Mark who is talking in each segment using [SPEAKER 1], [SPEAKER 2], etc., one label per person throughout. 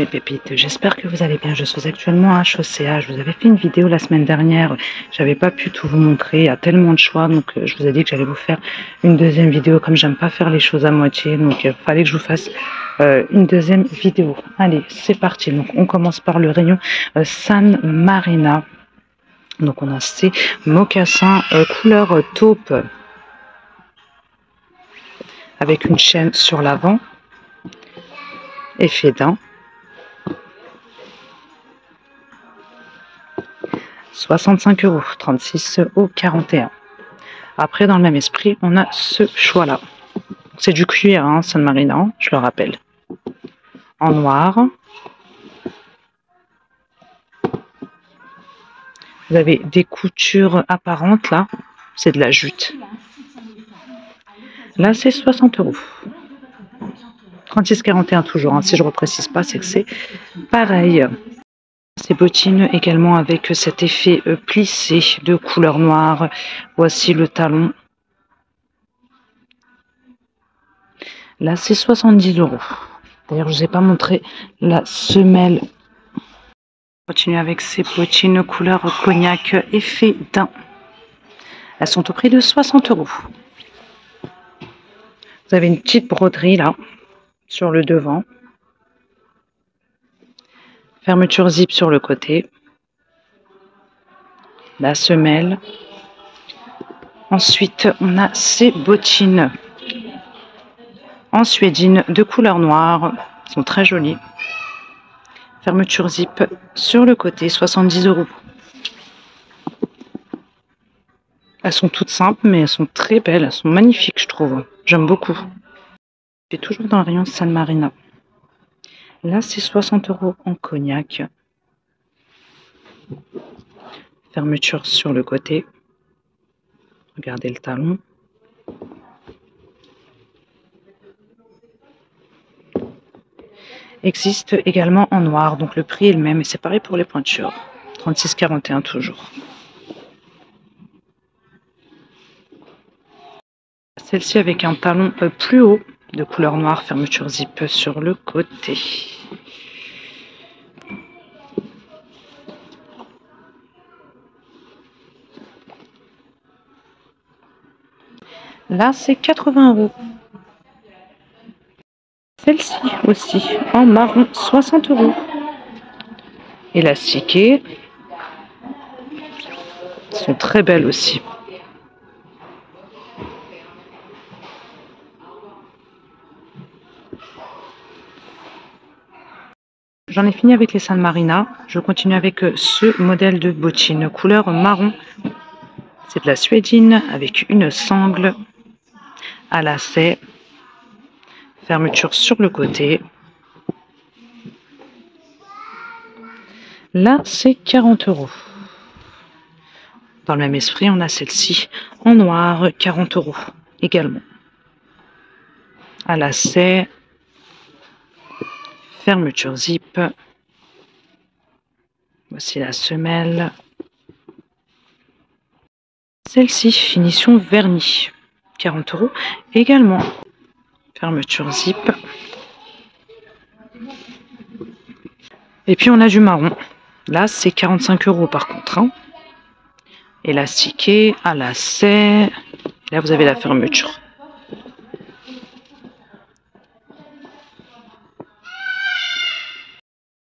[SPEAKER 1] Mes pépites, j'espère que vous allez bien. Je suis actuellement à HECA. Je vous avais fait une vidéo la semaine dernière. J'avais pas pu tout vous montrer. Il y a tellement de choix. Donc, je vous ai dit que j'allais vous faire une deuxième vidéo. Comme j'aime pas faire les choses à moitié. Donc, il fallait que je vous fasse une deuxième vidéo. Allez, c'est parti. Donc, on commence par le rayon San Marina. Donc, on a ces mocassins couleur taupe avec une chaîne sur l'avant. Effet d'un. 65 €, 36 au 41. Après, dans le même esprit, on a ce choix-là. C'est du cuir, hein, San Marina, je le rappelle. En noir. Vous avez des coutures apparentes, là. C'est de la jute. Là, c'est 60 €. 36,41 toujours. Hein. Si je ne reprécise pas, c'est que c'est pareil. Ces bottines également avec cet effet plissé de couleur noire. Voici le talon. Là, c'est 70 €. D'ailleurs, je ne vous ai pas montré la semelle. On continue avec ces bottines couleur cognac effet d'un. Elles sont au prix de 60 €. Vous avez une petite broderie là, sur le devant. Fermeture zip sur le côté. La semelle. Ensuite, on a ces bottines en suédine de couleur noire. Elles sont très jolies. Fermeture zip sur le côté, 70 €. Elles sont toutes simples, mais elles sont très belles. Elles sont magnifiques, je trouve. J'aime beaucoup. Je suis toujours dans le rayon San Marina. Là, c'est 60 € en cognac. Fermeture sur le côté. Regardez le talon. Existe également en noir, donc le prix est le même et c'est pareil pour les pointures. 36,41 toujours. Celle-ci avec un talon plus haut de couleur noire, fermeture zip sur le côté. Là, c'est 80 €. Celle-ci aussi, en marron, 60 €. Élastiquées. Elles sont très belles aussi. J'en ai fini avec les San Marina. Je continue avec ce modèle de bottine couleur marron. C'est de la suédine avec une sangle à lacet. Fermeture sur le côté. Là, c'est 40 €. Dans le même esprit, on a celle-ci en noir, 40 € également. À lacet. Fermeture zip. Voici la semelle. Celle-ci, finition vernis. 40 € également. Fermeture zip. Et puis on a du marron. Là, c'est 45 € par contre. Hein. Élastiqué, à lacet. Là, vous avez la fermeture.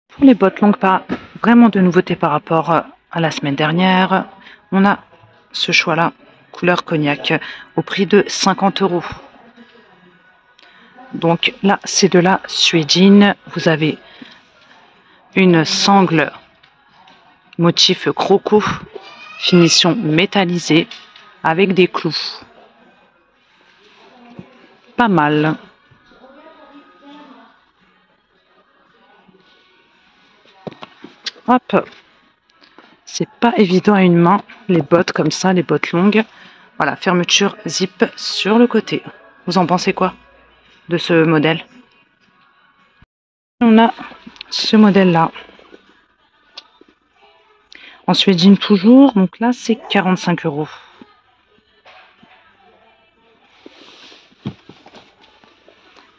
[SPEAKER 1] Pour les bottes longues, pas vraiment de nouveautés par rapport à la semaine dernière. On a ce choix-là, couleur cognac, au prix de 50 €. Donc là, c'est de la suédine. Vous avez une sangle motif croco, finition métallisée, avec des clous. Pas mal. Hop. C'est pas évident à une main, les bottes comme ça, les bottes longues. Voilà, fermeture zip sur le côté. Vous en pensez quoi de ce modèle? On a ce modèle-là. En suédine toujours, donc là c'est 45 €.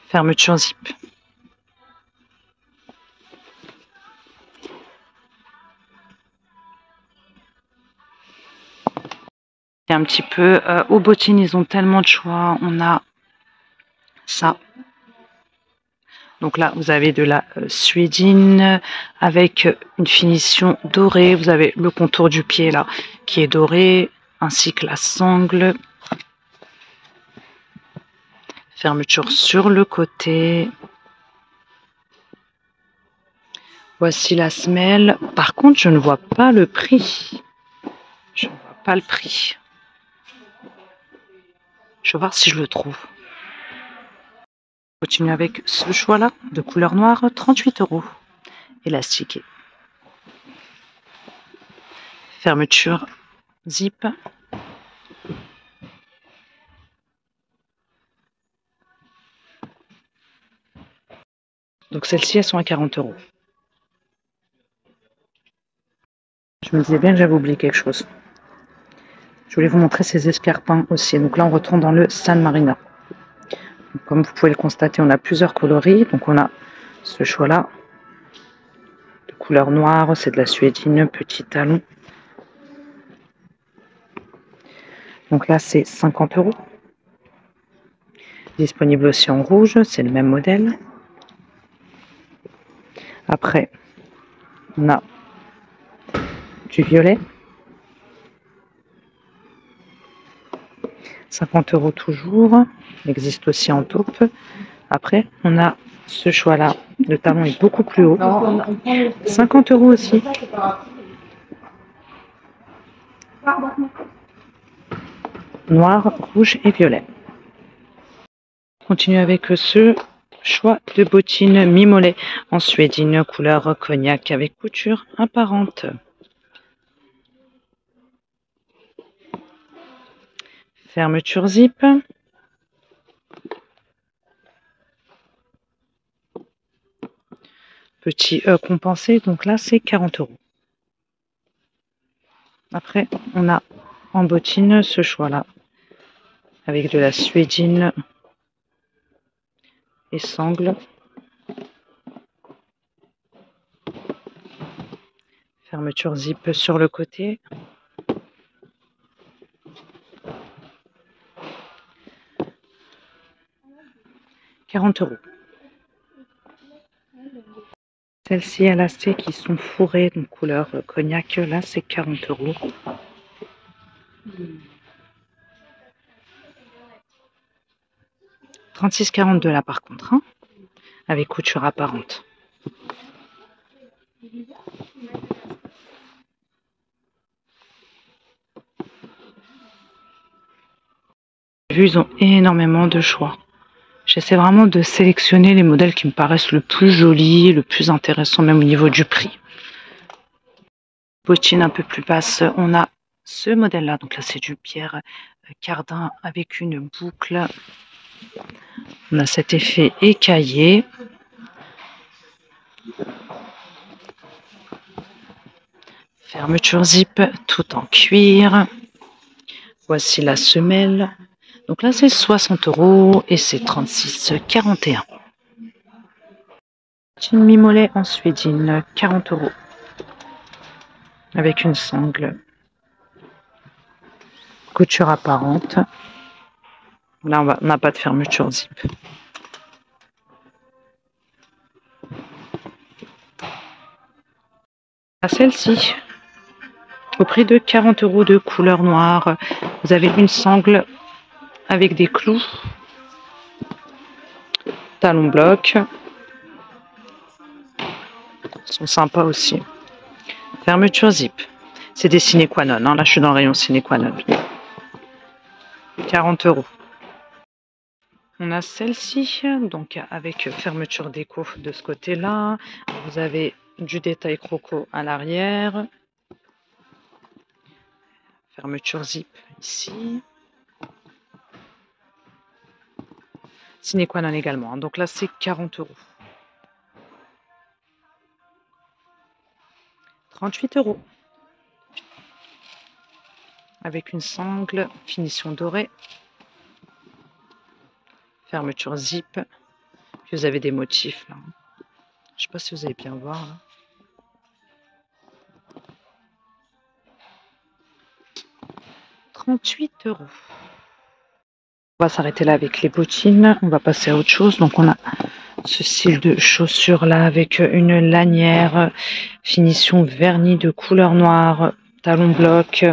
[SPEAKER 1] Fermeture zip. Et un petit peu aux bottines, ils ont tellement de choix. On a ça. Donc là, vous avez de la suédine avec une finition dorée. Vous avez le contour du pied là qui est doré, ainsi que la sangle. Fermeture sur le côté. Voici la semelle. Par contre, je ne vois pas le prix. Je ne vois pas le prix. Je vais voir si je le trouve. On continue avec ce choix-là de couleur noire, 38 €. Élastiqué. Fermeture zip. Donc celles-ci, elles sont à 40 €. Je me disais bien que j'avais oublié quelque chose. Je voulais vous montrer ces escarpins aussi. Donc là, on retourne dans le San Marino. Comme vous pouvez le constater, on a plusieurs coloris. Donc on a ce choix-là de couleur noire. C'est de la suédine, petit talon. Donc là, c'est 50 €. Disponible aussi en rouge. C'est le même modèle. Après, on a du violet. 50 € toujours. Il existe aussi en taupe. Après, on a ce choix-là. Le talon est beaucoup plus haut. 50 € aussi. Noir, rouge et violet. On continue avec ce choix de bottines mi-mollet en suédine couleur cognac avec couture apparente. Fermeture zip. Petit compensé, donc là c'est 40 €. Après, on a en bottine ce choix-là avec de la suédine et sangle. Fermeture zip sur le côté. « 40 €. Celles-ci à lacets qui sont fourrées, donc couleur cognac, là c'est 40 €. « 36,42 € là par contre, hein, avec couture apparente. Ils ont énormément de choix. J'essaie vraiment de sélectionner les modèles qui me paraissent le plus jolis, le plus intéressant, même au niveau du prix. Bottine un peu plus basse, on a ce modèle-là. Donc là, c'est du Pierre Cardin avec une boucle. On a cet effet écaillé. Fermeture zip, tout en cuir. Voici la semelle. Donc là, c'est 60 € et c'est 36,41 €. Une mi-mollet en suédine, 40 €. Avec une sangle. Couture apparente. Là, on n'a pas de fermeture zip. Celle-ci, au prix de 40 € de couleur noire, vous avez une sangle avec des clous, talon bloc, ils sont sympas aussi. Fermeture zip, c'est des sine qua non, hein. Là je suis dans le rayon sine qua non. 40 €. On a celle-ci, donc avec fermeture déco de ce côté-là. Vous avez du détail croco à l'arrière. Fermeture zip ici. Sine qua non également, hein. Donc là c'est 40 €. 38 €. Avec une sangle, finition dorée. Fermeture zip. Puis vous avez des motifs là. Je sais pas si vous allez bien voir là. 38 €. On va s'arrêter là avec les bottines. On va passer à autre chose. Donc, on a ce style de chaussures là avec une lanière, finition vernis de couleur noire, talon bloc.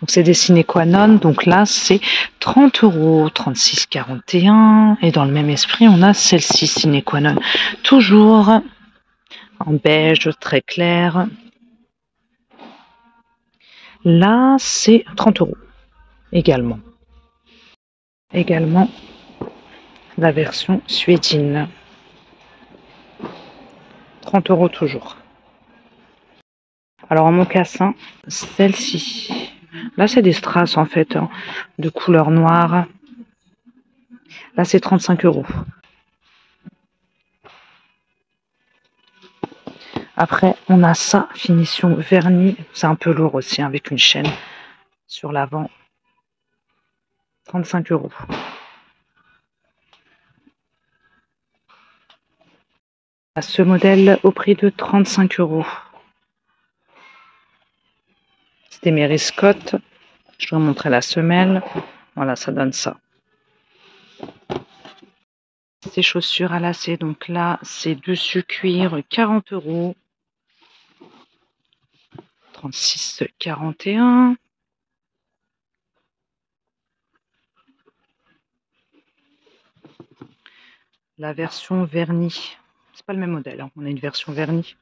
[SPEAKER 1] Donc, c'est des sine qua non. Donc là, c'est 30 €, 36,41 €. Et dans le même esprit, on a celle-ci, sine qua non. Toujours en beige très clair. Là, c'est 30 € également. Également, la version suédine. 30 € toujours. Alors en mocassin, celle-ci. Là, c'est des strass en fait, hein, de couleur noire. Là, c'est 35 €. Après, on a ça, finition vernis. C'est un peu lourd aussi, hein, avec une chaîne sur l'avant. 35 €. À ce modèle au prix de 35 €. C'était Mary Scott. Je vais vous montrer la semelle. Voilà, ça donne ça. Ces chaussures à lacets, donc là, c'est dessus cuir, 40 €. 36,41 €. La version vernis, c'est pas le même modèle, hein. On a une version vernis.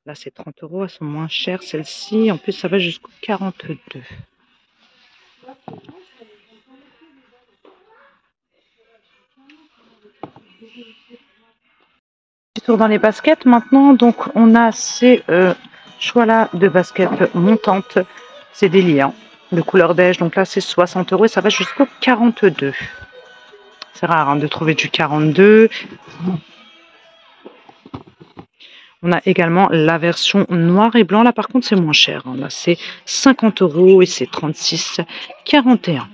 [SPEAKER 1] Là, c'est 30 €. Elles sont moins chères, celles-ci. En plus, ça va jusqu'au 42. Petit tour dans les baskets maintenant. Donc, on a ces choix-là de baskets montantes. C'est des liens de couleur beige. Donc là, c'est 60 € et ça va jusqu'au 42. C'est rare, hein, de trouver du 42. On a également la version noir et blanc. Là, par contre, c'est moins cher, hein. Là, c'est 50 € et c'est 36,41 €.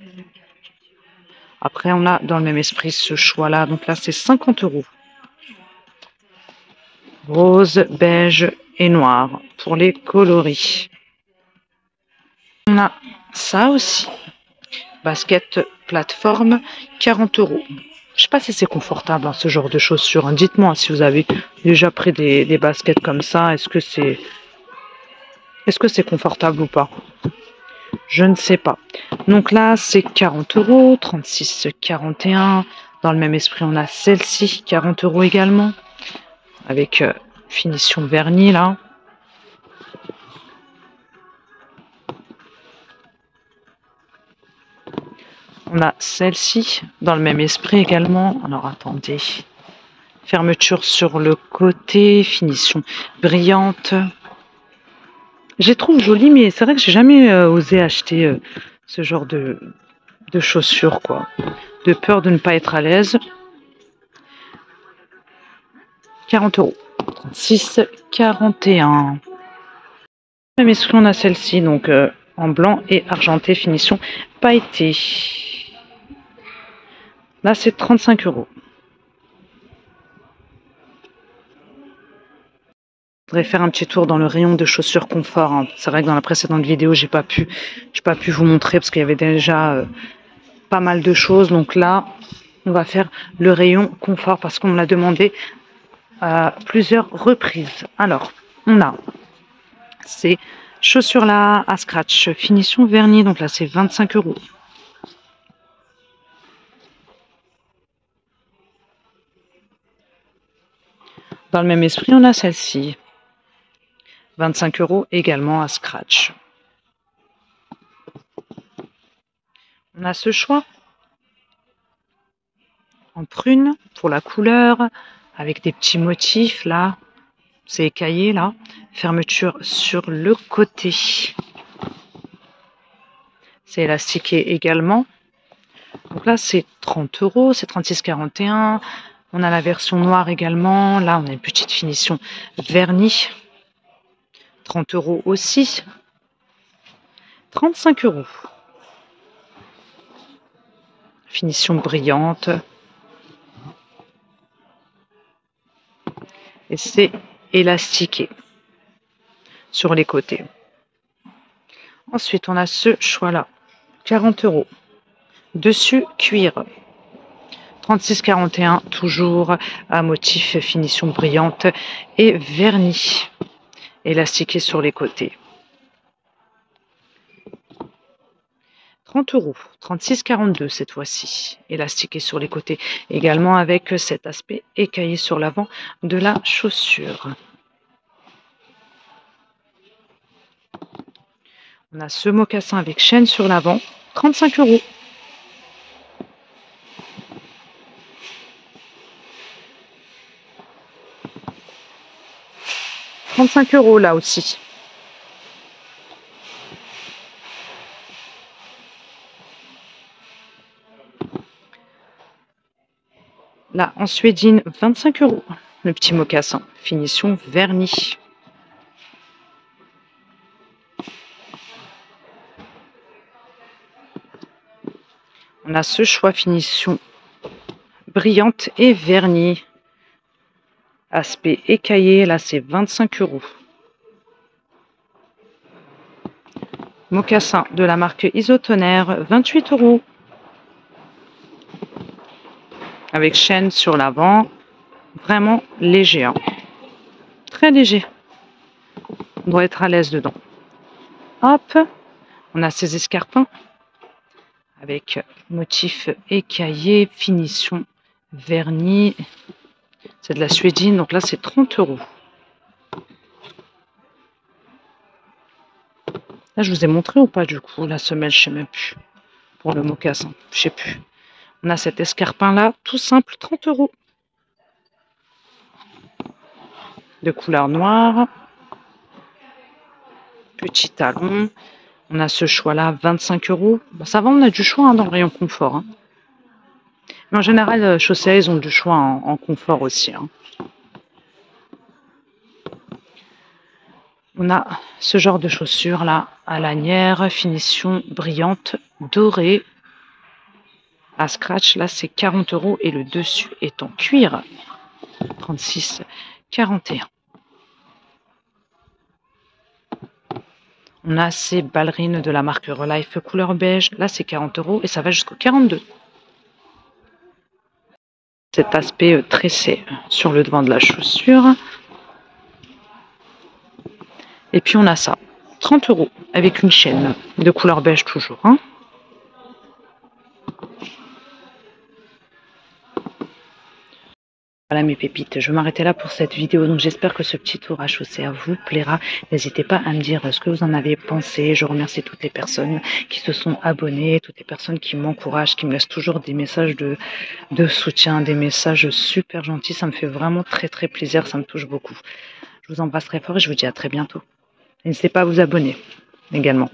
[SPEAKER 1] Après, on a dans le même esprit ce choix-là. Donc là, c'est 50 €. Rose, beige et noir pour les coloris. On a ça aussi. Basket plateforme, 40 €. Je sais pas si c'est confortable, hein, ce genre de chaussures. Dites-moi si vous avez déjà pris des baskets comme ça. Est-ce que c'est confortable ou pas? Je ne sais pas. Donc là, c'est 40 €, 36,41 €. Dans le même esprit, on a celle-ci, 40 € également, avec finition vernis là. On a celle-ci, dans le même esprit également. Alors attendez. Fermeture sur le côté, finition brillante. Je les trouve jolies, mais c'est vrai que j'ai jamais osé acheter ce genre de chaussures, quoi. De peur de ne pas être à l'aise. 40 €. 36,41 €. Même esprit, on a celle-ci, donc en blanc et argenté, finition pailletée. Là, c'est 35 €. Je voudrais faire un petit tour dans le rayon de chaussures confort, hein. C'est vrai que dans la précédente vidéo, j'ai pas pu vous montrer parce qu'il y avait déjà pas mal de choses. Donc là, on va faire le rayon confort parce qu'on me l'a demandé à plusieurs reprises. Alors, on a ces chaussures-là à scratch, finition vernis. Donc là, c'est 25 €. Dans le même esprit, on a celle-ci. 25 € également à scratch. On a ce choix en prune pour la couleur, avec des petits motifs là. C'est écaillé là. Fermeture sur le côté. C'est élastiqué également. Donc là, c'est 30 €, c'est 36,41 €. On a la version noire également. Là, on a une petite finition vernis. 30 € aussi. 35 €. Finition brillante. Et c'est élastiqué sur les côtés. Ensuite, on a ce choix-là, 40 €. Dessus, cuir. 36,41 €, toujours à motif finition brillante et vernis. Élastiqué sur les côtés. 30 €, 36,42 € cette fois-ci, élastiqué sur les côtés, également avec cet aspect écaillé sur l'avant de la chaussure. On a ce mocassin avec chaîne sur l'avant, 35 €. « 35 € là aussi. Là, en suédine, 25 €. Le petit mocassin, finition vernis. On a ce choix finition brillante et vernis. Aspect écaillé, là c'est 25 €. Mocassin de la marque Isotonnerre, 28 €. Avec chaîne sur l'avant, vraiment léger, hein. Très léger. On doit être à l'aise dedans. Hop, on a ces escarpins avec motif écaillé, finition vernis. C'est de la suédine, donc là c'est 30 €. Là je vous ai montré ou pas du coup la semelle, je sais même plus. Pour le mocassin, je sais plus. On a cet escarpin là, tout simple, 30 €. De couleur noire. Petit talon. On a ce choix là, 25 €. Bon, ça va, on a du choix, hein, dans le rayon confort, hein. Mais en général, Chaussea, ils ont du choix en confort aussi, hein. On a ce genre de chaussures là, à lanière, finition brillante, dorée. À scratch, là c'est 40 € et le dessus est en cuir. 36,41 €. On a ces ballerines de la marque Relife couleur beige. Là c'est 40 € et ça va jusqu'au 42 €. Cet aspect tressé sur le devant de la chaussure. Et puis on a ça, 30 € avec une chaîne de couleur beige toujours, hein. Voilà mes pépites, je vais m'arrêter là pour cette vidéo. Donc j'espère que ce petit tour à Chaussea vous plaira. N'hésitez pas à me dire ce que vous en avez pensé. Je remercie toutes les personnes qui se sont abonnées, toutes les personnes qui m'encouragent, qui me laissent toujours des messages de soutien, des messages super gentils. Ça me fait vraiment très très plaisir, ça me touche beaucoup. Je vous embrasse très fort et je vous dis à très bientôt. N'hésitez pas à vous abonner également.